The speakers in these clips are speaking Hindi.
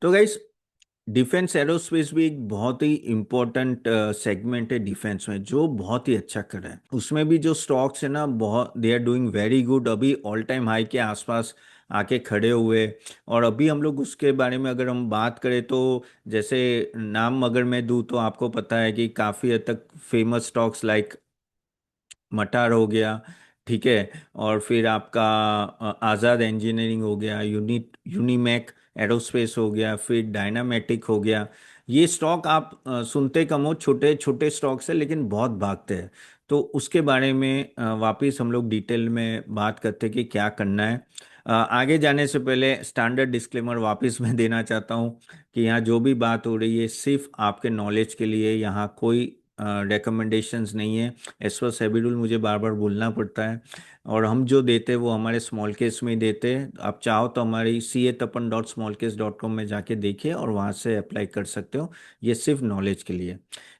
तो गाइस, डिफेंस एरोस्पेस भी एक बहुत ही इम्पोर्टेंट सेगमेंट है डिफेंस में, जो बहुत ही अच्छा कर रहा है। उसमें भी जो स्टॉक्स है ना, बहुत they are doing very good, अभी ऑल टाइम हाई के आसपास आके खड़े हुए। और अभी हम लोग उसके बारे में अगर हम बात करें तो जैसे नाम अगर मैं दूं तो आपको पता है कि काफ़ी हद तक फेमस स्टॉक्स लाइक मटार हो गया, ठीक है। और फिर आपका आज़ाद इंजीनियरिंग हो गया, यूनिमैक एरोस्पेस हो गया, फिर डायनामेटिक हो गया। ये स्टॉक आप सुनते कम हो, छोटे छोटे स्टॉक्स है लेकिन बहुत भागते हैं। तो उसके बारे में वापस हम लोग डिटेल में बात करते हैं कि क्या करना है। आगे जाने से पहले स्टैंडर्ड डिस्क्लेमर वापस मैं देना चाहता हूँ कि यहाँ जो भी बात हो रही है सिर्फ आपके नॉलेज के लिए, यहाँ कोई रिकमेंडेशंस नहीं है। एज पर सेबी रूल मुझे बार बार बोलना पड़ता है। और हम जो देते हैं वो हमारे स्मॉल केस में ही देते हैं। आप चाहो तो हमारी CA-tapan.smallcase.com में जाके देखिए और वहाँ से अप्लाई कर सकते हो। ये सिर्फ नॉलेज के लिए।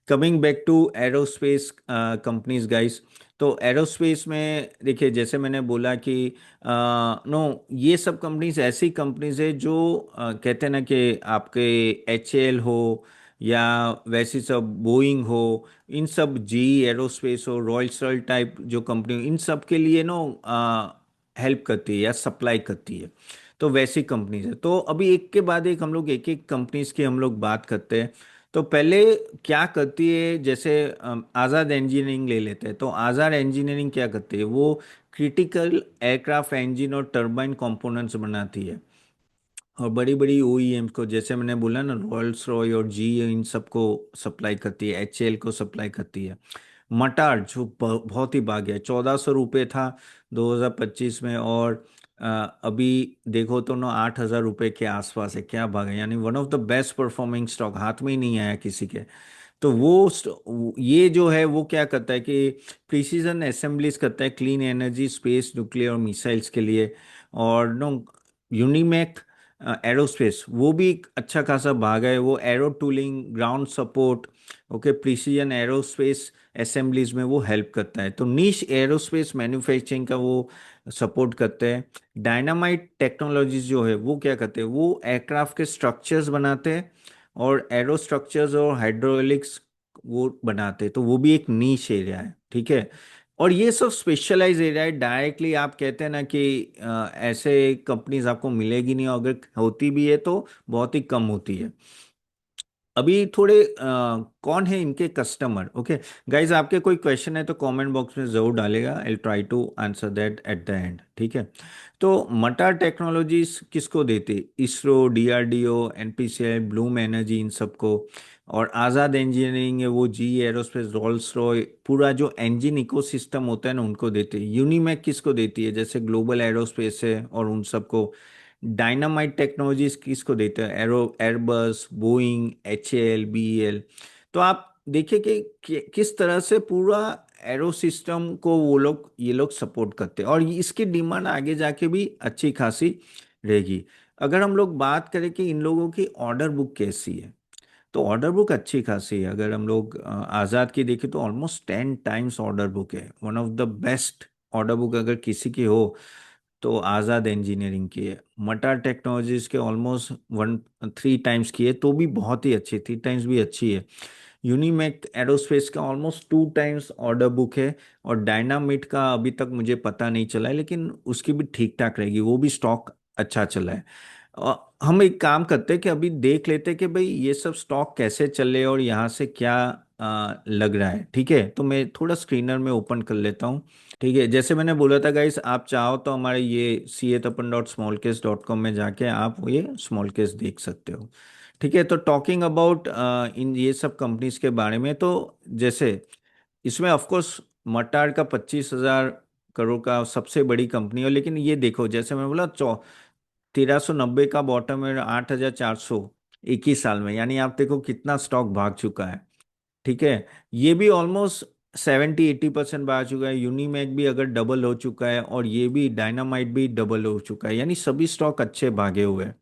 Coming back to aerospace companies guys, तो एरोस्पेस में देखिए, जैसे मैंने बोला कि नो, ये सब कंपनीज ऐसी कंपनीज है जो कहते हैं ना कि आपके HAL हो या वैसी सब बोइंग हो, इन सब जी एरोस्पेस हो, रॉयल्स रॉयल टाइप जो कंपनी, इन सब के लिए नो हेल्प करती है या सप्लाई करती है। तो वैसी कंपनीज है। तो अभी एक के बाद एक हम लोग एक एक कंपनीज की हम लोग बात करते हैं। तो पहले क्या करती है, जैसे आज़ाद इंजीनियरिंग ले लेते हैं। तो आज़ाद इंजीनियरिंग क्या करती है, वो क्रिटिकल एयरक्राफ्ट इंजन और टर्बाइन कंपोनेंट्स बनाती है। और बड़ी बड़ी OEM को, जैसे मैंने बोला ना, रॉयल्स रॉय और जी, इन सबको सप्लाई करती है, HAL को सप्लाई करती है। मटार जो बहुत ही भाग गया, 1400 रुपये था 2025 में, और अभी देखो तो ना 8,000 रुपये के आसपास है। क्या भागा, यानी one of the best performing stock, हाथ में ही नहीं आया किसी के। तो ये जो है वो क्या करता है कि प्रिसीजन असेंबलीज करता है क्लीन एनर्जी, स्पेस, न्यूक्लियर और मिसाइल्स के लिए। और नो, यूनिमैक एरोस्पेस वो भी एक अच्छा खासा भाग है। वो arrow tooling, ground support, okay, precision aerospace assemblies में वो हेल्प करता है। तो नीश एरोस्पेस मैन्युफैक्चरिंग का वो सपोर्ट करते हैं। डायनामाइट टेक्नोलॉजीज जो है वो क्या करते हैं, वो एयरक्राफ्ट के स्ट्रक्चर्स बनाते हैं और एरो स्ट्रक्चर्स और हाइड्रोलिक्स वो बनाते हैं। तो वो भी एक नीश एरिया है, ठीक है। और ये सब स्पेशलाइज एरिया है। डायरेक्टली आप कहते हैं ना कि ऐसे कंपनीज आपको मिलेगी नहीं, और अगर होती भी है तो बहुत ही कम होती है। अभी थोड़े कौन है इनके कस्टमर, ओके गाइज, आपके कोई क्वेश्चन है तो कमेंट बॉक्स में जरूर डालेगा। I try to answer that at the end, ठीक है। तो मटार टेक्नोलॉजीज किसको देती, ISRO, DRDO, NPCL, Bloom Energy, इन सबको। और आज़ाद इंजीनियरिंग है वो जी एरोस्पेस, रोल्स रॉय, पूरा जो इंजन इकोसिस्टम होता है ना उनको देती है। यूनिमैक किसको देती है, जैसे ग्लोबल एरोस्पेस है और उन सबको। डायनामाइट टेक्नोलॉजीज किसको देते हैं, एयरबस, बोइंग, HAL, BEL। तो आप देखिए कि किस तरह से पूरा एरो सिस्टम को वो लोग, ये लोग सपोर्ट करते हैं, और इसकी डिमांड आगे जाके भी अच्छी खासी रहेगी। अगर हम लोग बात करें कि इन लोगों की ऑर्डर बुक कैसी है, तो ऑर्डर बुक अच्छी खासी है। अगर हम लोग आज़ाद की देखें तो ऑलमोस्ट 10 टाइम्स ऑर्डर बुक है। One of the best order book अगर किसी की हो तो आज़ाद इंजीनियरिंग की है। मटार टेक्नोलॉजीज के ऑलमोस्ट 3 टाइम्स की है, तो भी बहुत ही अच्छी, 3 टाइम्स भी अच्छी है। यूनिमैक एरोस्पेस का ऑलमोस्ट 2 टाइम्स ऑर्डर बुक है। और डायनामिट का अभी तक मुझे पता नहीं चला है, लेकिन उसकी भी ठीक ठाक रहेगी, वो भी स्टॉक अच्छा चला है। हम एक काम करते हैं कि अभी देख लेते हैं कि भाई ये सब स्टॉक कैसे चले और यहाँ से क्या लग रहा है, ठीक है। तो मैं थोड़ा स्क्रीनर में ओपन कर लेता हूँ, ठीक है। जैसे मैंने बोला था गाइस, आप चाहो तो हमारे ये CA-tapan.smallcase.com में जाके आप ये स्मॉल केस देख सकते हो, ठीक है। तो टॉकिंग अबाउट इन ये सब कंपनीज के बारे में, तो जैसे इसमें ऑफ कोर्स मटार का 25,000 करोड़ का सबसे बड़ी कंपनी है। लेकिन ये देखो, जैसे मैं बोला 1390 का बॉटम है, 8,400 21 साल में, यानी आप देखो कितना स्टॉक भाग चुका है, ठीक है। ये भी ऑलमोस्ट 70-80% भाग चुका है। यूनिमैक भी अगर डबल हो चुका है, और ये भी डायनामाइट भी डबल हो चुका है, यानी सभी स्टॉक अच्छे भागे हुए हैं,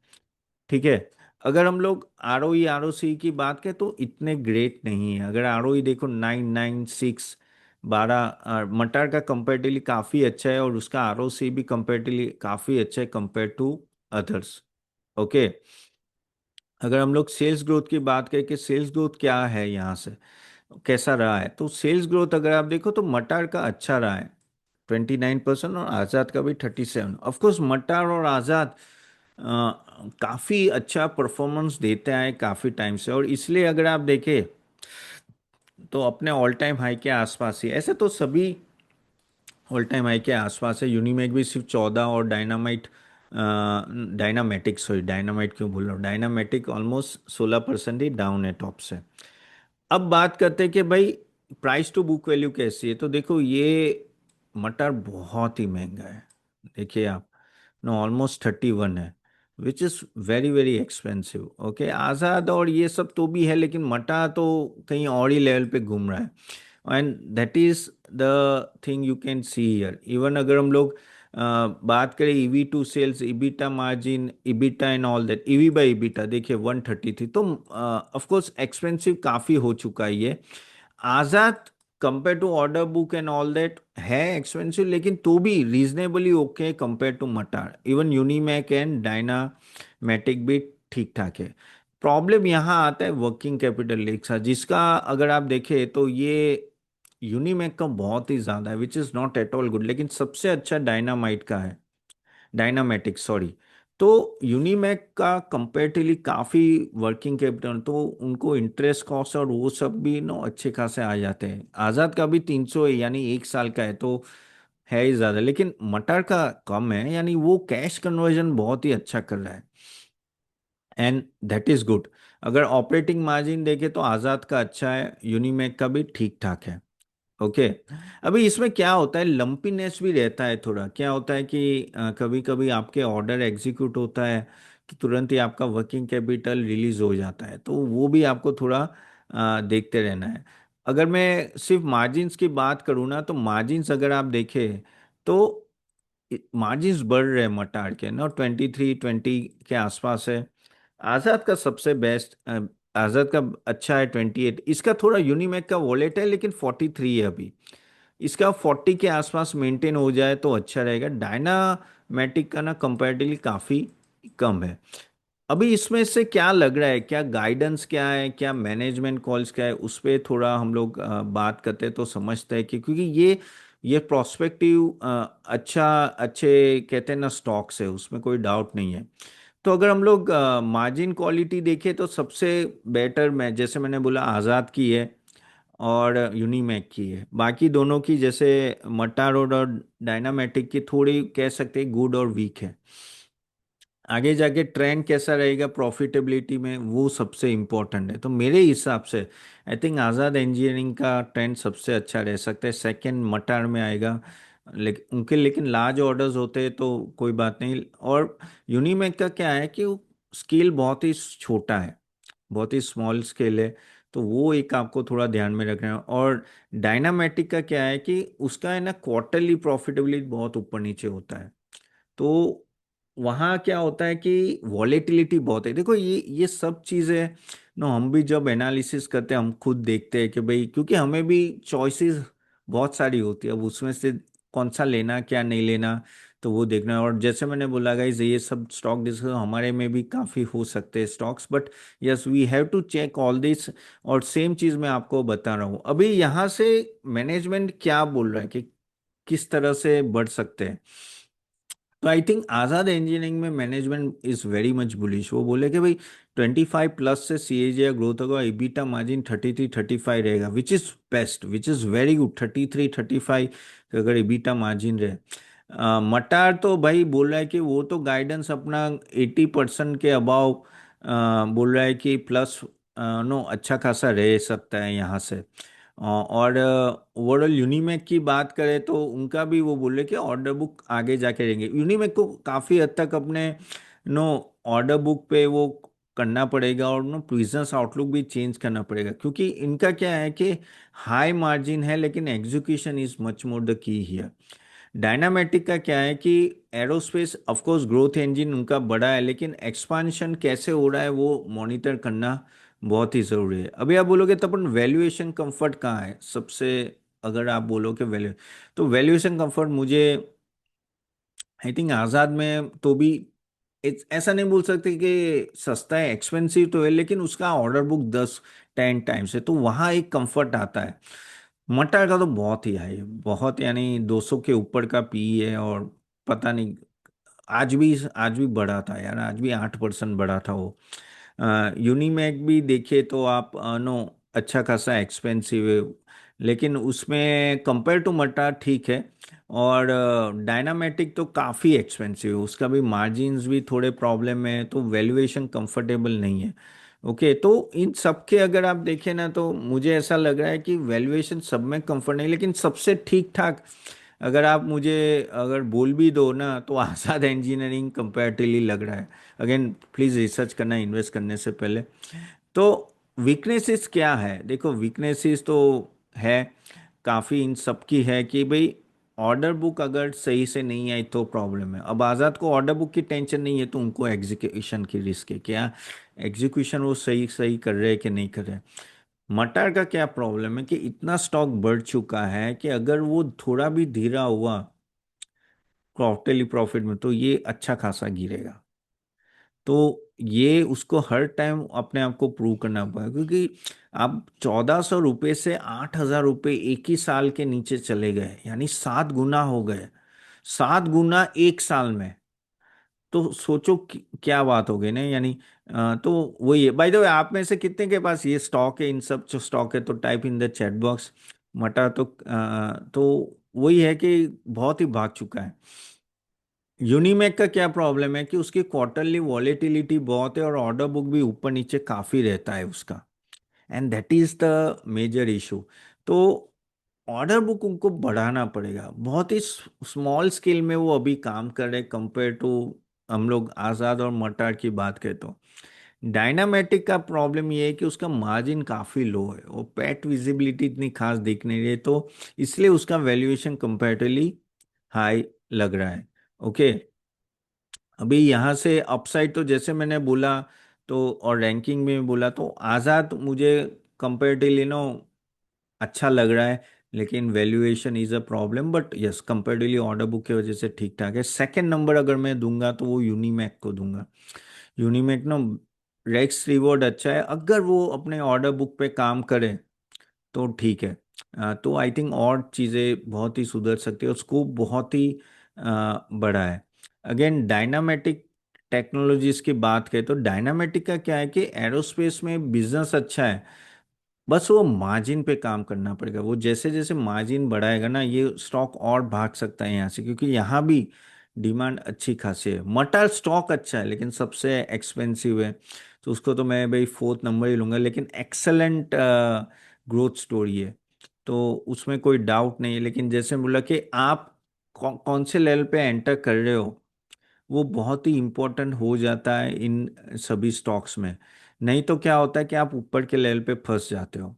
ठीक है। अगर हम लोग ROE ROC की बात करें तो इतने ग्रेट नहीं है। अगर ROE देखो 996, 12, मटार का कंपेरेटिवली काफ़ी अच्छा है, और उसका ROC भी कंपेरेटिवली काफ़ी अच्छा है कंपेयर टू अदर्स, ओके। अगर हम लोग सेल्स ग्रोथ की बात करें कि सेल्स ग्रोथ क्या है यहाँ से, कैसा रहा है, तो सेल्स ग्रोथ अगर आप देखो तो मटार का अच्छा रहा है 29%, और आज़ाद का भी 37। ऑफकोर्स मटार और आज़ाद काफ़ी अच्छा परफॉर्मेंस देते हैं काफ़ी टाइम से, और इसलिए अगर आप देखें तो अपने ऑल टाइम हाई के आसपास ही, ऐसे तो सभी ऑल टाइम हाई के आसपास है। यूनिमेक भी सिर्फ 14, और डायनामेटिक, सॉरी डायनामाइट क्यों बोल रहा हूँ, डायनामेटिक ऑलमोस्ट 16% ही डाउन है टॉप से। अब बात करते हैं कि भाई प्राइस टू बुक वैल्यू कैसी है, तो देखो ये मटर बहुत ही महंगा है। देखिए आप, नो ऑलमोस्ट 31 है, which is very very expensive. Okay, Azad और ये सब तो भी है, लेकिन मटा तो कहीं और ही लेवल पे घूम रहा है। And that is the thing you can see here. Even अगर हम लोग बात करें EV to sales, EBITDA margin, EBITDA and all that, EV by EBITDA देखिए 133, तो ऑफ कोर्स एक्सपेंसिव काफ़ी हो चुका है ये। Azad compare to order book and all that है एक्सपेंसिव, लेकिन तो भी reasonably okay compare to MTAR. Even Unimech and Dynamatic भी ठीक ठाक है। प्रॉब्लम यहाँ आता है वर्किंग कैपिटल एक साथ, जिसका अगर आप देखें तो ये यूनिमैक का बहुत ही ज़्यादा है, which is not at all good, लेकिन सबसे अच्छा डायनामाइट का है, डायनामेटिक सॉरी। तो यूनिमैक का कंपेरेटिवली काफ़ी वर्किंग कैपिटल, तो उनको इंटरेस्ट कॉस्ट और वो सब भी नो अच्छे खासे आ जाते हैं। आज़ाद का भी 300 है, यानी 1 साल का है, तो है ही ज़्यादा, लेकिन मटर का कम है, यानी वो कैश कन्वर्जन बहुत ही अच्छा कर रहा है, एंड दैट इज़ गुड। अगर ऑपरेटिंग मार्जिन देखें तो आज़ाद का अच्छा है, यूनिमैक का भी ठीक ठाक है। ओके, अभी इसमें क्या होता है, लंपीनेस भी रहता है थोड़ा। क्या होता है कि कभी कभी आपके ऑर्डर एग्जीक्यूट होता है तो तुरंत ही आपका वर्किंग कैपिटल रिलीज हो जाता है, तो वो भी आपको थोड़ा देखते रहना है। अगर मैं सिर्फ मार्जिन्स की बात करूँ ना, तो मार्जिन्स अगर आप देखें तो मार्जिन्स बढ़ रहे हैं मटार के ना, 23-20 के आसपास है। आज़ाद का सबसे बेस्ट, आज़ाद का अच्छा है 28। इसका थोड़ा यूनिमैक का वॉलेट है, लेकिन 43 है अभी। इसका 40 के आसपास मेंटेन हो जाए तो अच्छा रहेगा। डायनामेटिक का ना कंपैरेटिवली काफ़ी कम है। अभी इसमें से क्या लग रहा है, क्या गाइडेंस क्या है, क्या मैनेजमेंट कॉल्स क्या है, उस पर थोड़ा हम लोग बात करते हैं तो समझते हैं कि, क्योंकि ये प्रोस्पेक्टिव अच्छा, अच्छे कहते हैं ना स्टॉक्स है, उसमें कोई डाउट नहीं है। तो अगर हम लोग मार्जिन क्वालिटी देखें तो सबसे बेटर, मैं जैसे मैंने बोला, आज़ाद की है और यूनिमैक की है। बाकी दोनों की, जैसे मट्टा रोड और डायनामेटिक की, थोड़ी कह सकते हैं गुड और वीक है। आगे जाके ट्रेंड कैसा रहेगा प्रॉफिटेबिलिटी में, वो सबसे इम्पोर्टेंट है। तो मेरे हिसाब से आई थिंक आज़ाद इंजीनियरिंग का ट्रेंड सबसे अच्छा रह सकता है, सेकंड मटार में आएगा। लेकिन लार्ज ऑर्डर्स होते हैं तो कोई बात नहीं। और यूनिमैक का क्या है कि वो स्केल बहुत ही छोटा है, बहुत ही स्मॉल स्केल है, तो वो एक आपको थोड़ा ध्यान में रखना है। और डायनामेटिक का क्या है कि उसका है ना क्वार्टरली प्रॉफिटेबिलिटी बहुत ऊपर नीचे होता है, तो वहाँ क्या होता है कि वॉलेटिलिटी बहुत है। देखो ये सब चीज़ें नो, हम भी जब एनालिसिस करते हैं हम खुद देखते हैं कि भाई, क्योंकि हमें भी चॉइसेस बहुत सारी होती है, अब उसमें से कौन सा लेना क्या नहीं लेना, तो वो देखना है। और जैसे मैंने बोला गाइस, ये सब स्टॉक डिस्कस हमारे में भी काफ़ी हो सकते हैं stocks, but yes we have to check all this. और सेम चीज़ मैं आपको बता रहा हूँ, अभी यहाँ से मैनेजमेंट क्या बोल रहा है कि किस तरह से बढ़ सकते हैं। तो आई थिंक आज़ाद इंजीनियरिंग में management is very much bullish. वो बोले कि भाई 25 प्लस से सीएजीआर ग्रोथ होगा, इबिटा मार्जिन 33-35 रहेगा, which is best, which is very good. 33-35 अगर इबिटा मार्जिन रहे। मटार तो भाई बोल रहा है कि वो तो गाइडेंस अपना 80% के अबाव बोल रहा है कि प्लस नो अच्छा खासा रह सकता है यहाँ से। और ओवरऑल यूनिमैक की बात करें तो उनका भी वो बोले कि ऑर्डर बुक आगे जाके रहेंगे। यूनिमैक को काफ़ी हद तक अपने नो ऑर्डर बुक पे वो करना पड़ेगा, और नो बिजनेस आउटलुक भी चेंज करना पड़ेगा, क्योंकि इनका क्या है कि हाई मार्जिन है, लेकिन execution is much more the key here. Dynamatic का क्या है कि aerospace of course growth engine उनका बड़ा है, लेकिन एक्सपांशन कैसे हो रहा है वो मॉनिटर करना बहुत ही ज़रूरी है। अभी आप बोलोगे तो अपन वैल्यूएशन कंफर्ट कहाँ है सबसे, अगर आप बोलो कि वैल्यू, तो वैल्यूएशन कंफर्ट मुझे आई थिंक आज़ाद में तो भी ऐसा नहीं बोल सकते कि सस्ता है, एक्सपेंसिव तो है, लेकिन उसका ऑर्डर बुक 10-10 टाइम्स है, तो वहाँ एक कंफर्ट आता है। मटर का तो बहुत ही हाई है, बहुत, यानी 200 के ऊपर का पी है। और पता नहीं, आज भी बढ़ा था यार, आज भी 8% बढ़ा था वो। यूनिमैक भी देखे तो आप, नो, अच्छा खासा एक्सपेंसिव है, लेकिन उसमें कंपेयर टू मटा ठीक है। और डायनामेटिक तो काफ़ी एक्सपेंसिव है, उसका भी मार्जिन्स भी थोड़े प्रॉब्लम है, तो वैल्यूएशन कंफर्टेबल नहीं है। ओके, तो इन सब के अगर आप देखें ना, तो मुझे ऐसा लग रहा है कि वैल्यूएशन सब में कंफर्ट नहीं, लेकिन सबसे ठीक ठाक अगर आप मुझे अगर बोल भी दो ना, तो आजाद इंजीनियरिंग कंपैरेटिवली लग रहा है। अगेन प्लीज़ रिसर्च करना इन्वेस्ट करने से पहले। तो वीकनेसेस क्या है, देखो वीकनेसेस तो है काफ़ी, इन सब की है कि भाई ऑर्डर बुक अगर सही से नहीं आई तो प्रॉब्लम है। अब आज़ाद को ऑर्डर बुक की टेंशन नहीं है, तो उनको एग्जीक्यूशन की रिस्क है, क्या एग्जीक्यूशन वो सही सही कर रहे हैं कि नहीं कर रहे। मटर का क्या प्रॉब्लम है कि इतना स्टॉक बढ़ चुका है कि अगर वो थोड़ा भी धीरा हुआ क्वार्टरली प्रॉफिट में, तो ये अच्छा खासा गिरेगा। तो ये उसको हर टाइम अपने आप को प्रूव करना पड़ेगा, क्योंकि आप 1400 रुपये से 8000 रुपये एक ही साल के नीचे चले गए, यानी 7 गुना हो गए, 7 गुना एक साल में। तो सोचो क्या बात हो गई ना, यानी तो वही है। बाय द वे, आप में से कितने के पास ये स्टॉक है, इन सब जो स्टॉक है, तो type in the chat box. MTAR तो वही है कि बहुत ही भाग चुका है। यूनिमैक का क्या प्रॉब्लम है कि उसकी क्वार्टरली वॉलेटिलिटी बहुत है, और ऑर्डर बुक भी ऊपर नीचे काफ़ी रहता है उसका, and that is the major issue. तो ऑर्डर बुक उनको बढ़ाना पड़ेगा, बहुत ही स्मॉल स्केल में वो अभी काम कर रहे कंपेयर टू हम लोग आज़ाद और मटार की बात करें तो। डायनामेटिक का प्रॉब्लम ये है कि उसका मार्जिन काफ़ी लो है, वो पैट विजिबिलिटी इतनी खास दिख नहीं रही है, तो इसलिए उसका वैल्यूएशन कंपैरेटिवली हाई लग रहा है। ओके, अभी यहाँ से अपसाइड तो जैसे मैंने बोला, तो और रैंकिंग में बोला, तो आज़ाद मुझे कंपेरेटिवली नो अच्छा लग रहा है, लेकिन valuation is a problem, but yes comparatively order book की वजह से ठीक ठाक है। सेकंड नंबर अगर मैं दूंगा तो वो यूनिमैक को दूंगा। यूनिमैक ना रेक्स रिवॉर्ड अच्छा है, अगर वो अपने ऑर्डर बुक पे काम करे तो ठीक है। तो आई थिंक और चीज़ें बहुत ही सुधर सकती है, स्कोप बहुत ही बड़ा है। अगेन डायनामेटिक टेक्नोलॉजीज की बात करें, तो डायनामेटिक का क्या है कि एरोस्पेस में बिजनेस अच्छा है, बस वो मार्जिन पे काम करना पड़ेगा। वो जैसे जैसे मार्जिन बढ़ाएगा ना, ये स्टॉक और भाग सकता है यहाँ से, क्योंकि यहाँ भी डिमांड अच्छी खासी है। मटर स्टॉक अच्छा है, लेकिन सबसे एक्सपेंसिव है, तो उसको तो मैं भाई फोर्थ नंबर ही लूंगा, लेकिन एक्सेलेंट ग्रोथ स्टोरी है, तो उसमें कोई डाउट नहीं है। लेकिन जैसे बोला कि आप कौन से लेवल पे एंटर कर रहे हो, वो बहुत ही इम्पोर्टेंट हो जाता है इन सभी स्टॉक्स में। नहीं तो क्या होता है कि आप ऊपर के लेवल पे फंस जाते हो।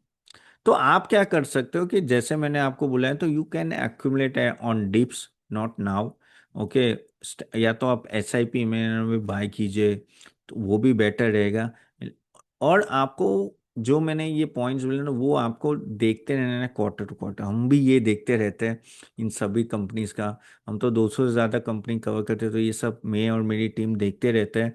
तो आप क्या कर सकते हो कि जैसे मैंने आपको बोला है, तो you can accumulate on dips, not now. Okay, या तो आप एसआईपी में भी बाय कीजिए, तो वो भी बेटर रहेगा। और आपको जो मैंने ये पॉइंट्स बोले ना, वो आपको देखते रहना है क्वार्टर टू क्वार्टर। हम भी ये देखते रहते हैं इन सभी कंपनीज का। हम तो 200 से ज़्यादा कंपनी कवर करते हैं, तो ये सब मैं और मेरी टीम देखते रहते हैं।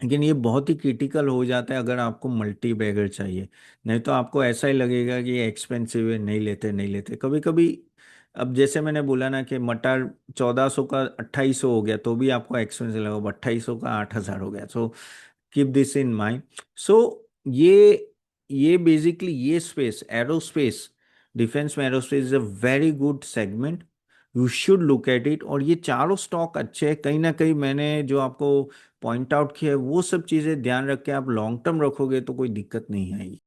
लेकिन ये बहुत ही क्रिटिकल हो जाता है अगर आपको मल्टी बैगर चाहिए, नहीं तो आपको ऐसा ही लगेगा कि ये एक्सपेंसिव है, नहीं लेते नहीं लेते कभी कभी। अब जैसे मैंने बोला ना कि मटर 1400 का 2800 हो गया, तो भी आपको एक्सपेंसिव लगा, 2800 का 8000 हो गया। So keep this in mind. So ये बेसिकली ये स्पेस एरोस्पेस, डिफेंस में aerospace is a very good segment, you should look at it. और ये चारों स्टॉक अच्छे हैं, कहीं ना कहीं मैंने जो आपको पॉइंट आउट किया है, वो सब चीज़ें ध्यान रख के आप लॉन्ग टर्म रखोगे तो कोई दिक्कत नहीं आएगी।